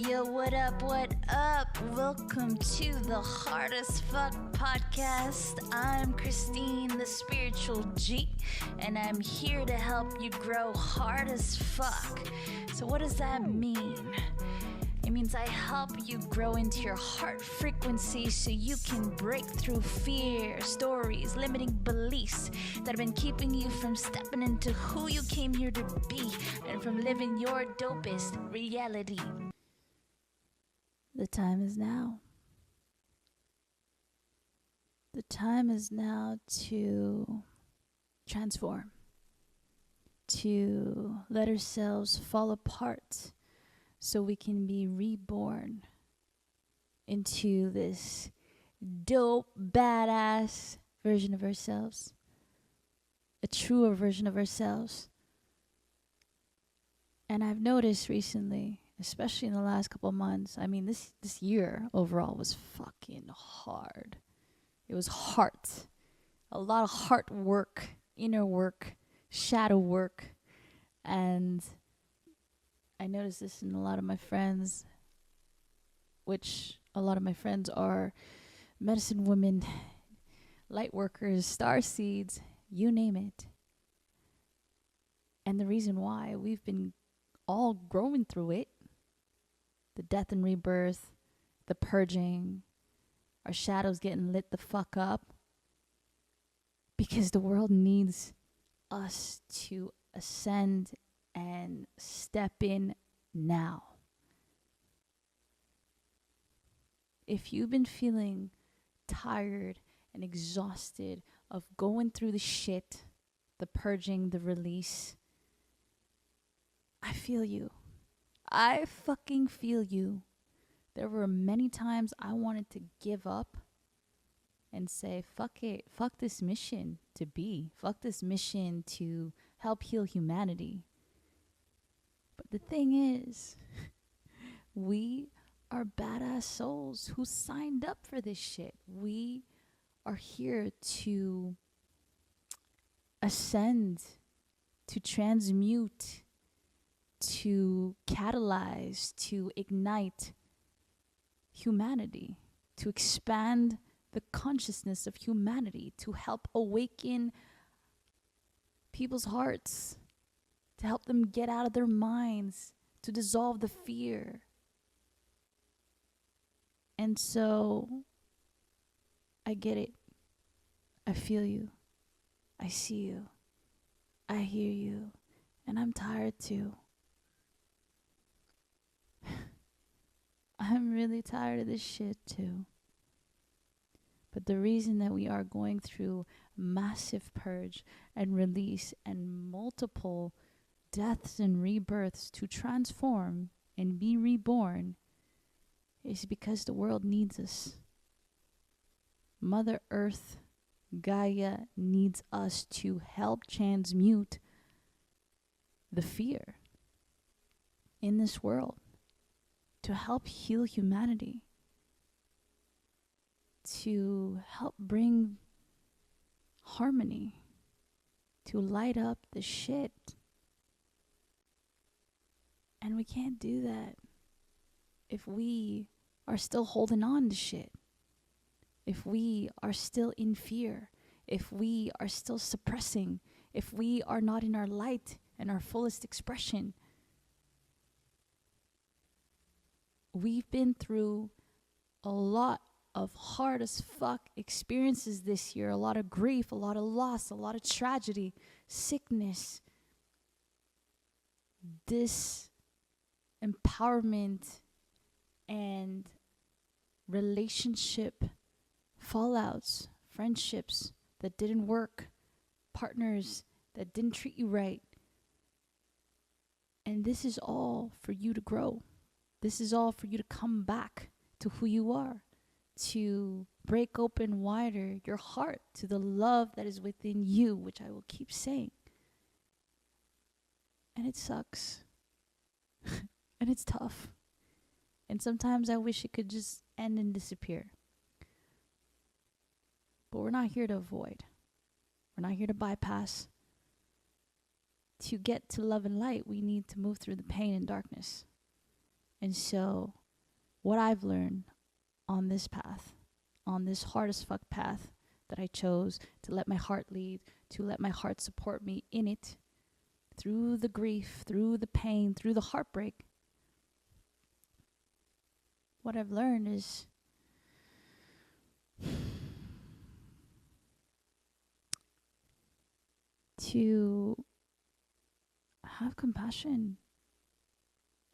Yo, what up, what up? Welcome to the Hard as Fuck podcast. I'm Christine, the spiritual G, and I'm here to help you grow hard as fuck. So what does that mean? It means I help you grow into your heart frequency so you can break through fear, stories, limiting beliefs that have been keeping you from stepping into who you came here to be and from living your dopest reality. The time is now. The time is now to transform, to let ourselves fall apart so we can be reborn into this dope, badass version of ourselves, a truer version of ourselves. And I've noticed recently, especially in the last couple months, I mean, this year overall was fucking hard. It was heart. A lot of heart work, inner work, shadow work. And I noticed this in a lot of my friends, which a lot of my friends are medicine women, light workers, star seeds, you name it. And the reason why we've been all growing through it, the death and rebirth, the purging, our shadows getting lit the fuck up, because the world needs us to ascend and step in now. If you've been feeling tired and exhausted of going through the shit, the purging, the release, I feel you. I fucking feel you. There were many times I wanted to give up and say, fuck it, fuck this mission to be, fuck this mission to help heal humanity. But the thing is, we are badass souls who signed up for this shit. We are here to ascend, to transmute, to catalyze, to ignite humanity, to expand the consciousness of humanity, to help awaken people's hearts, to help them get out of their minds, to dissolve the fear. And so, I get it. I feel you. I see you. I hear you. And I'm tired too. I'm really tired of this shit too. But the reason that we are going through massive purge and release and multiple deaths and rebirths to transform and be reborn is because the world needs us. Mother Earth, Gaia, needs us to help transmute the fear in this world, to help heal humanity, to help bring harmony, to light up the shit. And we can't do that if we are still holding on to shit, if we are still in fear, if we are still suppressing, if we are not in our light and our fullest expression. We've been through a lot of hard as fuck experiences this year, a lot of grief, a lot of loss, a lot of tragedy, sickness, disempowerment, and relationship fallouts, friendships that didn't work, partners that didn't treat you right. And this is all for you to grow. This is all for you to come back to who you are, to break open wider your heart to the love that is within you, which I will keep saying. And it sucks. And it's tough. And sometimes I wish it could just end and disappear. But we're not here to avoid. We're not here to bypass. To get to love and light, we need to move through the pain and darkness. And so, what I've learned on this path, on this hard as fuck path that I chose to let my heart lead, to let my heart support me in it, through the grief, through the pain, through the heartbreak, what I've learned is to have compassion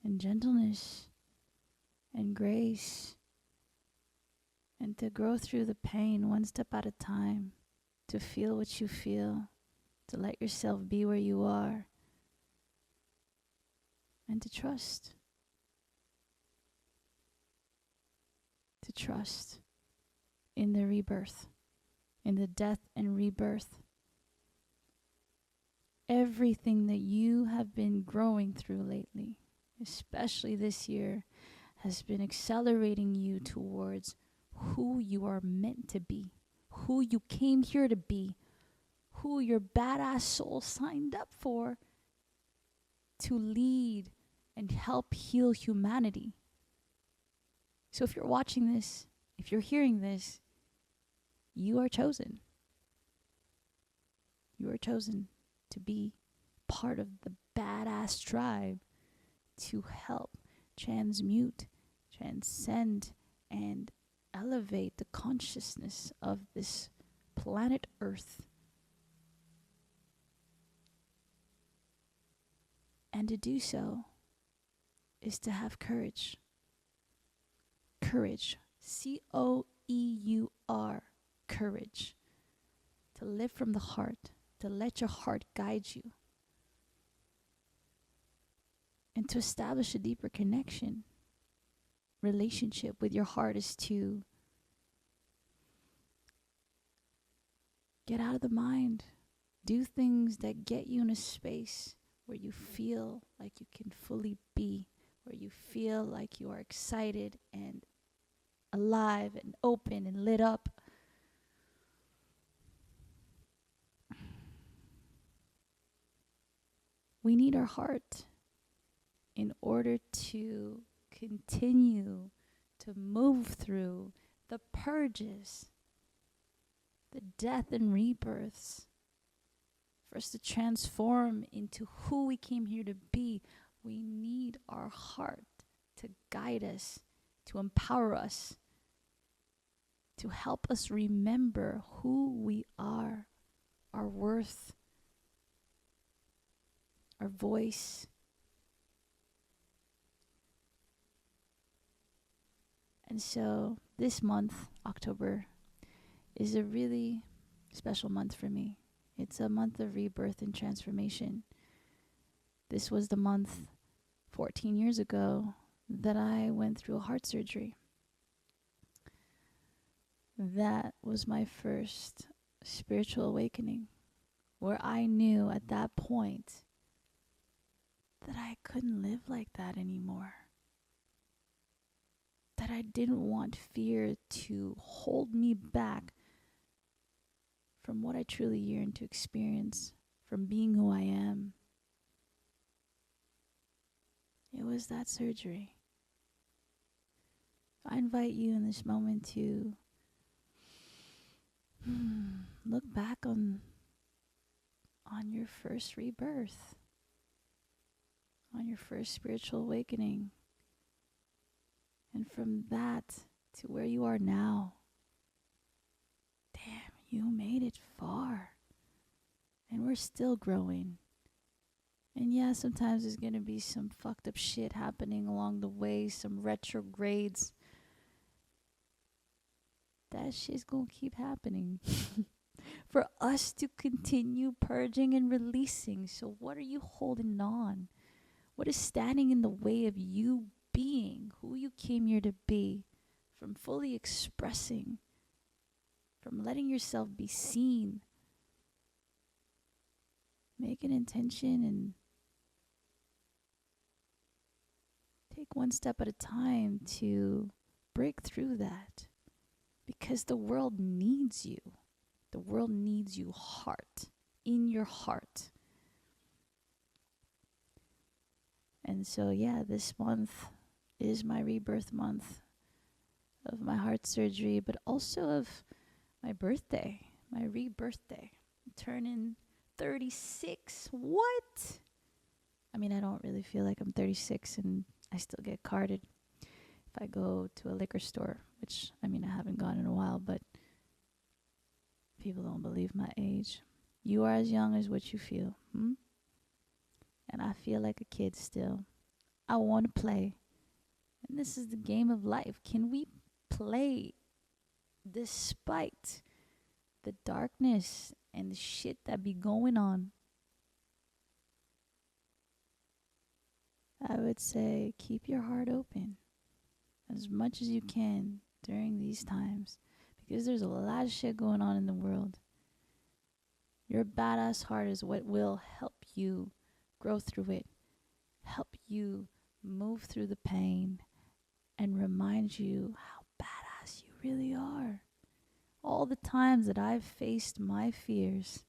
and gentleness and grace, and to grow through the pain one step at a time, to feel what you feel, to let yourself be where you are, and to trust. To trust in the rebirth, in the death and rebirth. Everything that you have been growing through lately, especially this year, has been accelerating you towards who you are meant to be, who you came here to be, who your badass soul signed up for, to lead and help heal humanity. So if you're watching this, if you're hearing this, you are chosen. You are chosen to be part of the badass tribe to help transmute, transcend, and elevate the consciousness of this planet Earth. And to do so is to have courage. Courage. C-O-E-U-R. Courage. To live from the heart. To let your heart guide you. And to establish a deeper connection. Relationship with your heart is to get out of the mind. Do things that get you in a space where you feel like you can fully be. Where you feel like you are excited and alive and open and lit up. We need our heart in order to continue to move through the purges, the death and rebirths, for us to transform into who we came here to be. We need our heart to guide us, to empower us, to help us remember who we are, our worth, our voice. And so this month, October, is a really special month for me. It's a month of rebirth and transformation. This was the month 14 years ago that I went through a heart surgery. That was my first spiritual awakening, where I knew at that point that I couldn't live like that anymore. That I didn't want fear to hold me back from what I truly yearned to experience, from being who I am. It was that surgery. I invite you in this moment to look back on your first rebirth, on your first spiritual awakening, and from that to where you are now. Damn, you made it far, and we're still growing. And yeah, sometimes there's gonna be some fucked up shit happening along the way, some retrogrades. That shit's gonna keep happening for us to continue purging and releasing. So what are you holding on? What is standing in the way of you being who you came here to be, from fully expressing, from letting yourself be seen? Make an intention and take one step at a time to break through that. Because the world needs you. The world needs you heart, in your heart. And so, yeah, this month is my rebirth month of my heart surgery, but also of my birthday, my rebirthday. I'm turning 36. What? I mean, I don't really feel like I'm 36 and I still get carded if I go to a liquor store, which, I mean, I haven't gone in a while, but people don't believe my age. You are as young as what you feel. And I feel like a kid still. I want to play. And this is the game of life. Can we play despite the darkness and the shit that be going on? I would say keep your heart open as much as you can during these times, because there's a lot of shit going on in the world. Your badass heart is what will help you grow through it, help you move through the pain, and remind you how badass you really are. All the times that I've faced my fears,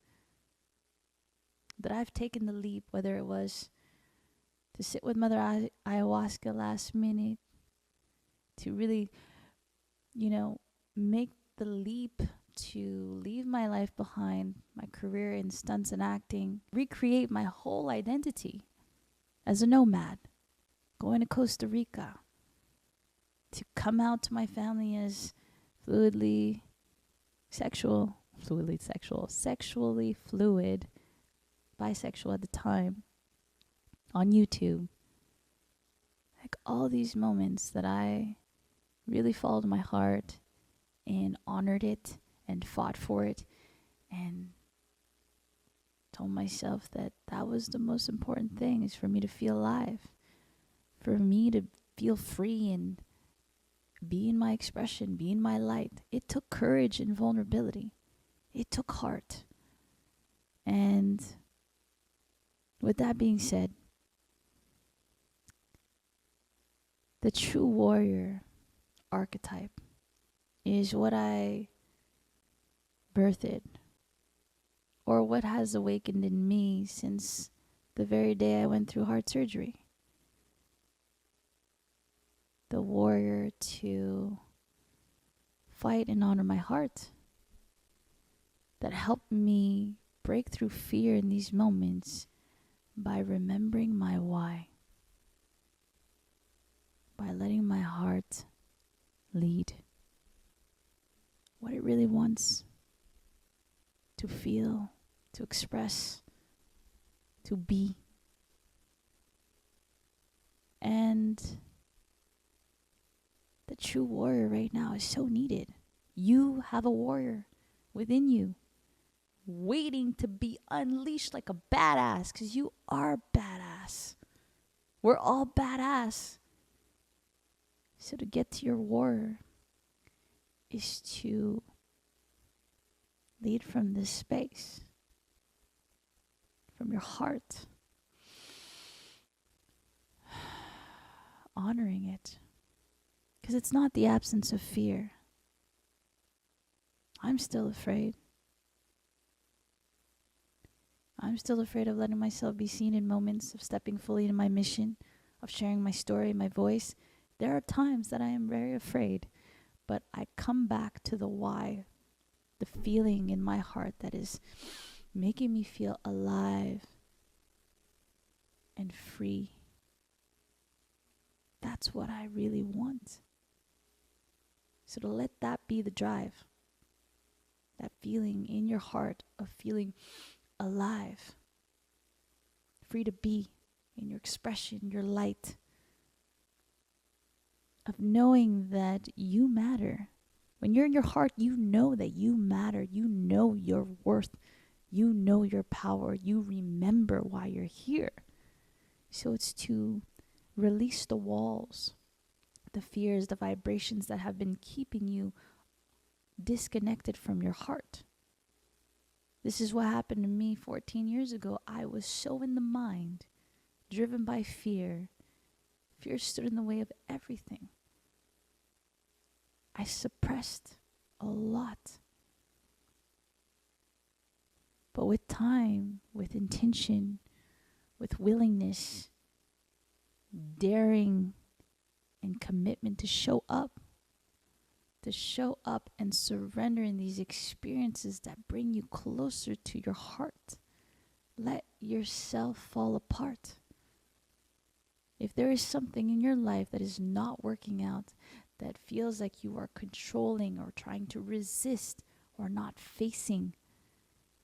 that I've taken the leap, whether it was to sit with Mother Ayahuasca last minute, to really, make the leap to leave my life behind, my career in stunts and acting, recreate my whole identity as a nomad, going to Costa Rica, to come out to my family as sexually fluid, bisexual at the time, on YouTube. Like all these moments that I really followed my heart and honored it and fought for it and told myself that that was the most important thing, is for me to feel alive, for me to feel free and be in my expression, be in my light. It took courage and vulnerability. It took heart. And with that being said, the true warrior archetype is what I birthed, or what has awakened in me since the very day I went through heart surgery. The warrior to fight and honor my heart, that helped me break through fear in these moments by remembering my why, by letting my heart lead what it really wants to feel, to express, to be. And the true warrior right now is so needed. You have a warrior within you, waiting to be unleashed like a badass, because you are badass. We're all badass. So to get to your warrior is to lead from this space, from your heart, honoring it. Because it's not the absence of fear. I'm still afraid. I'm still afraid of letting myself be seen in moments, of stepping fully into my mission, of sharing my story, my voice. There are times that I am very afraid, but I come back to the why, the feeling in my heart that is making me feel alive and free. That's what I really want. So to let that be the drive, that feeling in your heart of feeling alive, free to be in your expression, your light, of knowing that you matter. When you're in your heart, you know that you matter. You know your worth. You know your power. You remember why you're here. So it's to release the walls, the fears, the vibrations that have been keeping you disconnected from your heart. This is what happened to me 14 years ago. I was so in the mind, driven by fear. Fear stood in the way of everything. I suppressed a lot. But with time, with intention, with willingness, daring, commitment to show up, and surrender in these experiences that bring you closer to your heart. Let yourself fall apart. If there is something in your life that is not working out, that feels like you are controlling or trying to resist or not facing,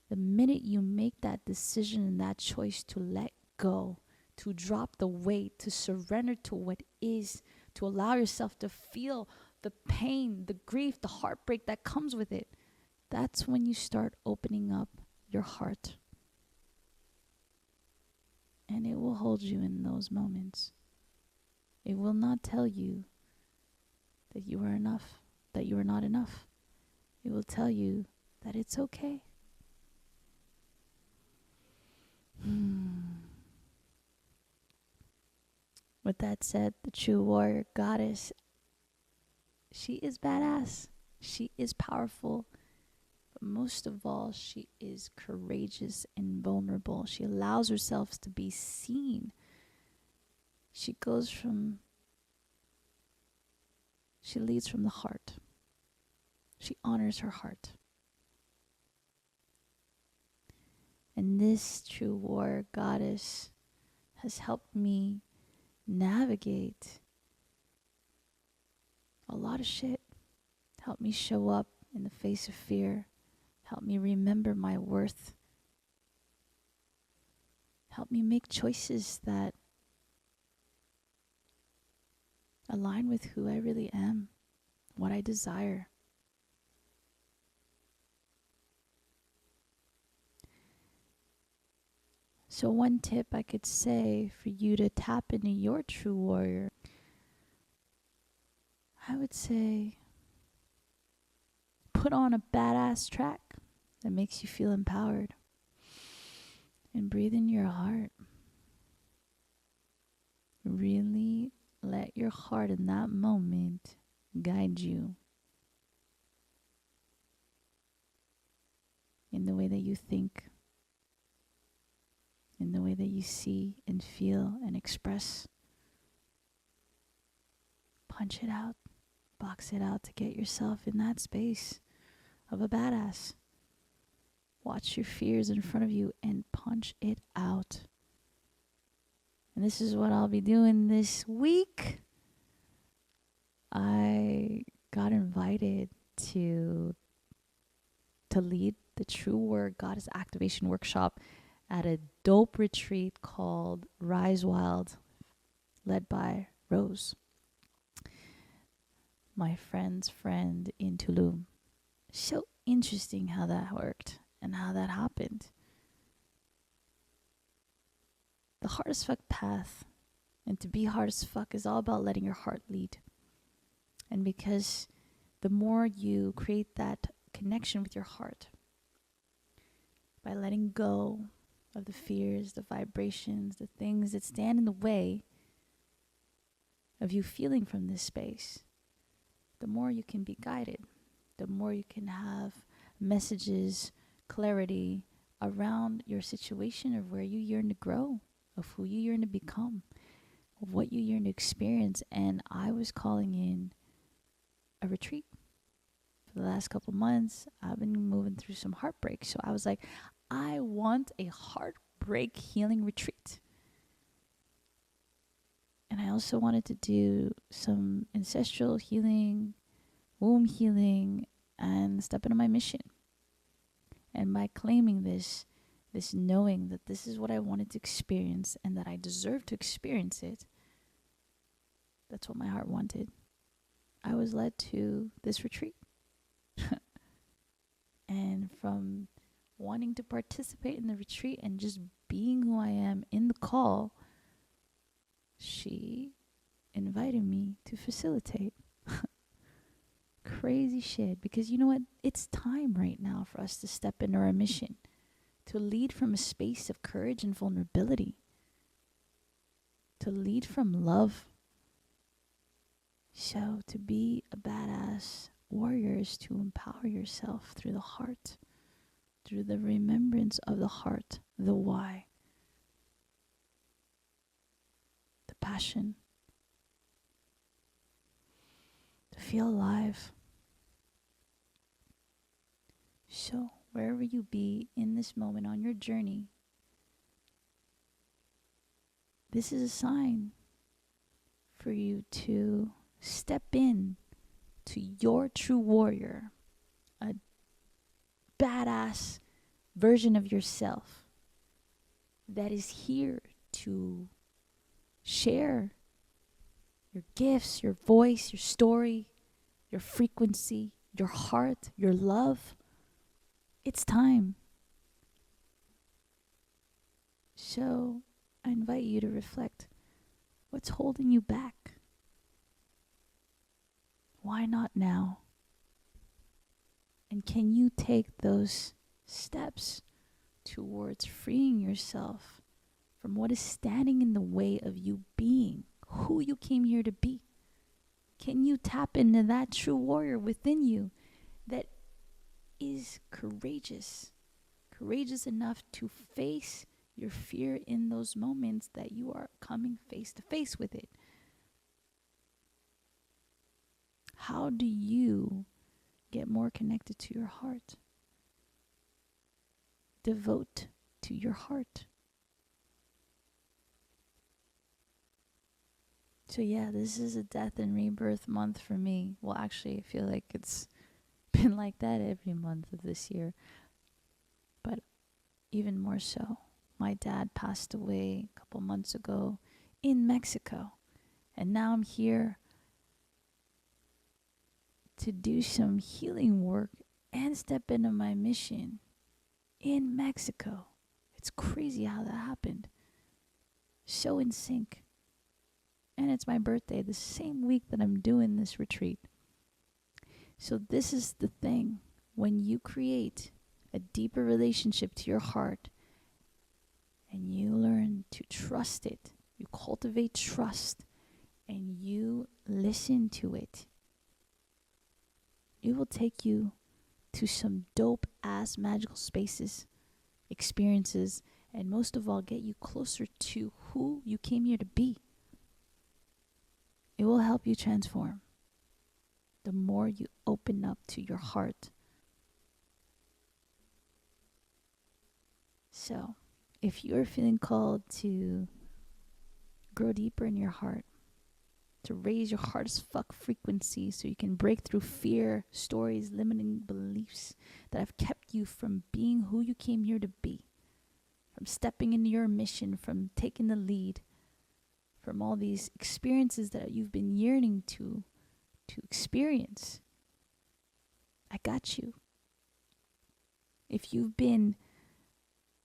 the minute you make that decision and that choice to let go, to drop the weight, to surrender to what is, to allow yourself to feel the pain, the grief, the heartbreak that comes with it, that's when you start opening up your heart. And it will hold you in those moments. It will not tell you that you are enough, that you are not enough. It will tell you that it's okay. With that said, the true warrior goddess, she is badass. She is powerful. But most of all, she is courageous and vulnerable. She allows herself to be seen. She leads from the heart. She honors her heart. And this true warrior goddess has helped me navigate a lot of shit. Helped me show up in the face of fear. Helped me remember my worth. Helped me make choices that align with who I really am, what I desire. So one tip I could say for you to tap into your true warrior, I would say put on a badass track that makes you feel empowered and breathe in your heart. Really let your heart in that moment guide you in the way that you think, in the way that you see and feel and express. Punch it out, box it out to get yourself in that space of a badass. Watch your fears in front of you and punch it out. And this is what I'll be doing this week. I got invited to lead the True Word Goddess Activation Workshop at a dope retreat called Rise Wild, led by Rose, my friend's friend in Tulum. So interesting how that worked and how that happened. The hard as fuck path, and to be hard as fuck, is all about letting your heart lead. And because the more you create that connection with your heart, by letting go of the fears, the vibrations, the things that stand in the way of you feeling from this space, the more you can be guided, the more you can have messages, clarity around your situation of where you yearn to grow, of who you yearn to become, of what you yearn to experience. And I was calling in a retreat. For the last couple months, I've been moving through some heartbreak. So I was like, I want a heartbreak healing retreat. And I also wanted to do some ancestral healing, womb healing, and step into my mission. And by claiming this knowing that this is what I wanted to experience and that I deserve to experience it, that's what my heart wanted. I was led to this retreat. And from wanting to participate in the retreat and just being who I am in the call, she invited me to facilitate. Crazy shit. Because you know what? It's time right now for us to step into our mission, to lead from a space of courage and vulnerability, to lead from love. So to be a badass warrior is to empower yourself through the heart, through the remembrance of the heart, the why, the passion, feel alive. So, wherever you be in this moment on your journey, this is a sign for you to step in to your true warrior, a badass version of yourself that is here to share your gifts, your voice, your story, your frequency, your heart, your love. It's time. So I invite you to reflect. What's holding you back? Why not now? And can you take those steps towards freeing yourself from what is standing in the way of you being who you came here to be? Can you tap into that true warrior within you that is courageous enough to face your fear in those moments that you are coming face to face with it? How do you get more connected to your heart? Devote to your heart. So yeah, this is a death and rebirth month for me. Well, actually, I feel like it's been like that every month of this year. But even more so, my dad passed away a couple months ago in Mexico. And now I'm here to do some healing work and step into my mission in Mexico. It's crazy how that happened. So in sync. And it's my birthday, the same week that I'm doing this retreat. So this is the thing. When you create a deeper relationship to your heart and you learn to trust it, you cultivate trust and you listen to it, it will take you to some dope ass magical spaces, experiences, and most of all, get you closer to who you came here to be. It will help you transform the more you open up to your heart. So, if you're feeling called to grow deeper in your heart, to raise your heart as fuck frequency so you can break through fear, stories, limiting beliefs that have kept you from being who you came here to be, from stepping into your mission, from taking the lead, from all these experiences that you've been yearning to experience, I got you. If you've been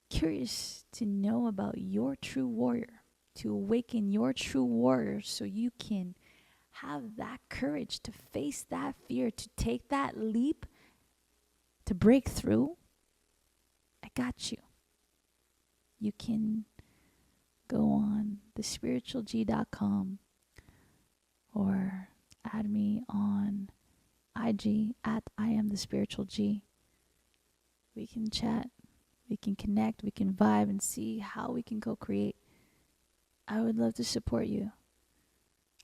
curious to know about your true warrior, to awaken your true warrior so you can have that courage to face that fear, to take that leap, to break through, I got you. You can go on thespiritualg.com or add me on IG at I am the spiritual G. We can chat, we can connect, we can vibe and see how we can co-create. I would love to support you.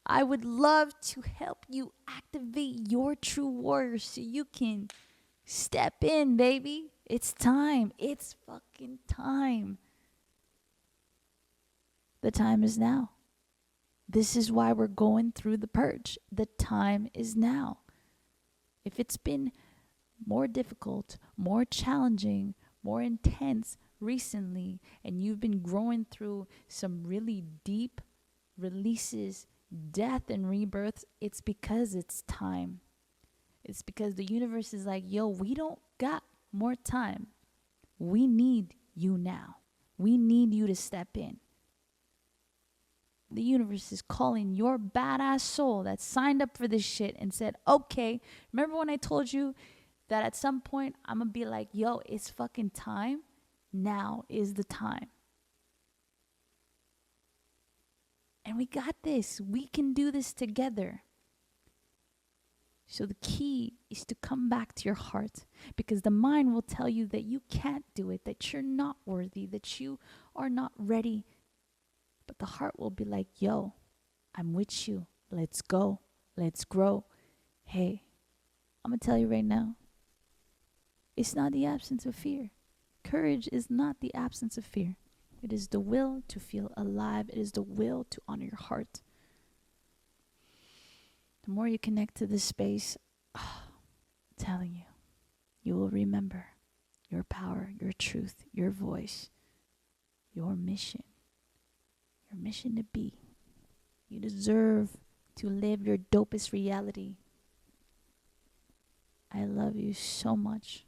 I would love to help you activate your true warrior so you can step in, baby. It's time. It's fucking time. The time is now. This is why we're going through the purge. The time is now. If it's been more difficult, more challenging, more intense recently, and you've been growing through some really deep releases, death and rebirths, it's because it's time. It's because the universe is like, yo, we don't got more time. We need you now. We need you to step in. The universe is calling your badass soul that signed up for this shit and said, okay, remember when I told you that at some point I'm going to be like, yo, it's fucking time? Now is the time. And we got this. We can do this together. So the key is to come back to your heart, because the mind will tell you that you can't do it, that you're not worthy, that you are not ready. But the heart will be like, yo, I'm with you. Let's go. Let's grow. Hey, I'm going to tell you right now, it's not the absence of fear. Courage is not the absence of fear. It is the will to feel alive. It is the will to honor your heart. The more you connect to this space, I'm telling you, you will remember your power, your truth, your voice, your mission to be. You deserve to live your dopest reality. I love you so much.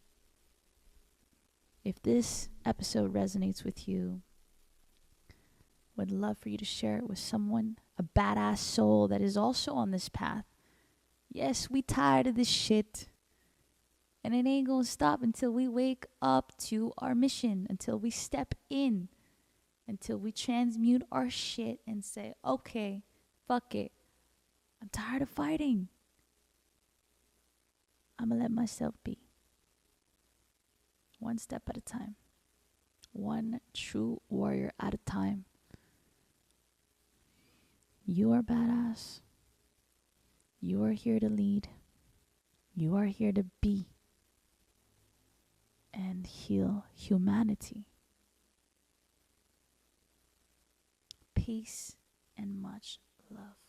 If this episode resonates with you, would love for you to share it with someone, a badass soul that is also on this path. Yes, we tired of this shit. And it ain't gonna stop until we wake up to our mission, until we step in, until we transmute our shit and say, okay, fuck it. I'm tired of fighting. I'm gonna let myself be. One step at a time. One true warrior at a time. You are badass. You are here to lead. You are here to be and heal humanity. Peace and much love.